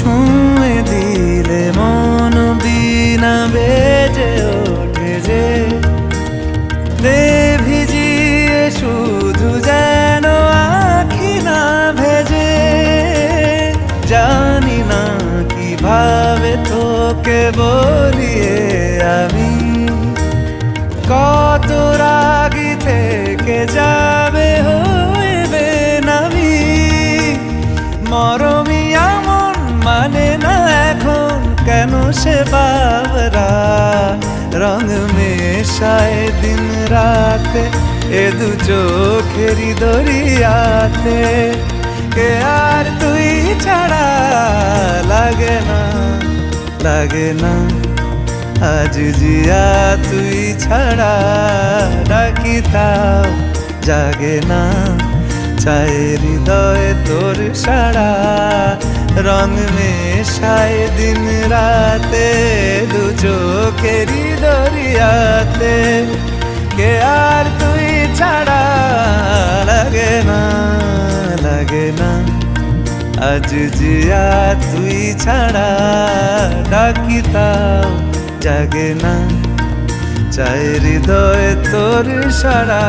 ছুঁয়ে দিলে মন বিনা বেজে ওঠে যে দে ভিজিয়ে শুধু যেন আখি না ভেজে। জানি না কিভাবে তোকে বলিয়ে আমি কত রাগি থেকে যাবে হইবে নামি। মরমি এমন মানে না এখন কেন সে বাবরা রং মেশায় দিন রাতে এ দু চোখেরই দরিয়াতে। কে আর তুই ছাড়া লাগে না লাগে না আজ জিয়া তুই ছাড়া ডাকি তাও জাগে না। চায় হৃদয় তোর সারা রং মেশায় দিন রাতে দু চোখেরই দরিয়াতে। কে আর তুই ছাড়া লাগে না লাগে না আজ জিয়া তুই ছাড়া ডাকি তাও জাগে না। চায় হৃদয় তোর সারা।